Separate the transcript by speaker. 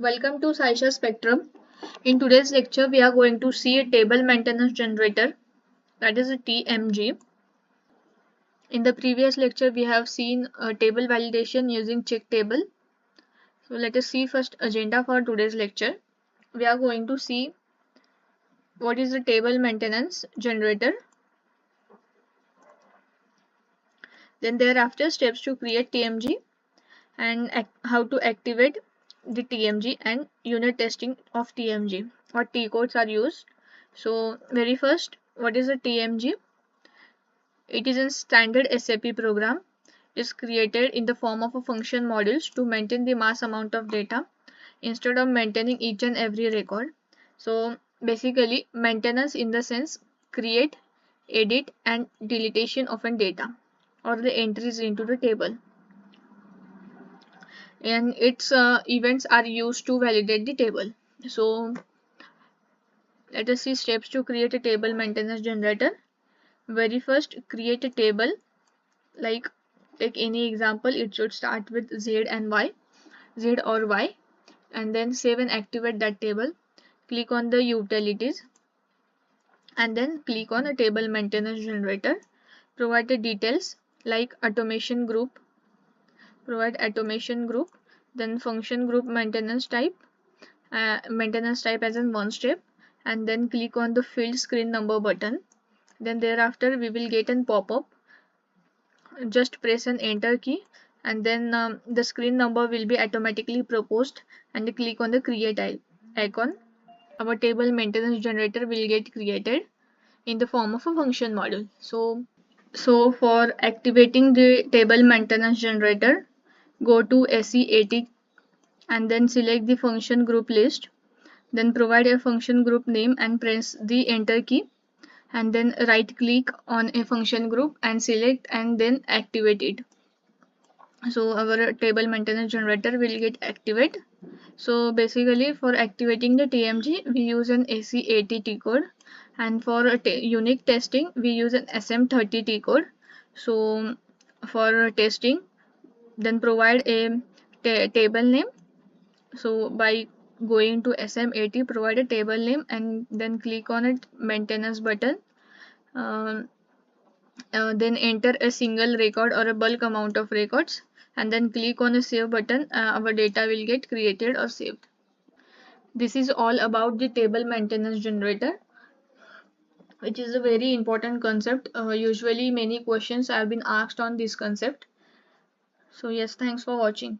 Speaker 1: Welcome to Saisha Spectrum. In today's lecture, we are going to see a table maintenance generator, that is a TMG. In the previous lecture, we have seen a table validation using check table. So let us see first agenda for today's lecture. We are going to see what is the table maintenance generator. Then thereafter steps to create TMG and how to activate the TMG and unit testing of TMG. What T codes are used. So very first, what is a TMG? It is a standard SAP program. It is created in the form of a function modules to maintain the mass amount of data instead of maintaining each and every record. So basically maintenance in the sense create, edit and deletion of a data or the entries into the table. And its events are used to validate the table. So let us see steps to create a table maintenance generator. Very first, create a table. Like take any example, it should start with Z and Y, Z or Y, and then save and activate that table. Click on the utilities and then click on a table maintenance generator. Provide the details like automation group, provide automation group, then function group maintenance type as in one step, and then click on the field screen number button. Then thereafter we will get a pop-up. Just press an enter key and then the screen number will be automatically proposed and click on the create icon. Our table maintenance generator will get created in the form of a function module. So for activating the table maintenance generator, go to SAP and then select the function group list. Then provide a function group name and press the enter key. And then right click on a function group and select and then activate it. So our table maintenance generator will get activate. So basically for activating the TMG we use an SAP T code, and for unique testing we use an SM30 T code. So for testing, then provide a table name. So by going to SM80, provide a table name and then click on it maintenance button. Then enter a single record or a bulk amount of records and then click on the save button. Our data will get created or saved. This is all about the table maintenance generator, which is a very important concept. Usually many questions have been asked on this concept. So yes, thanks for watching.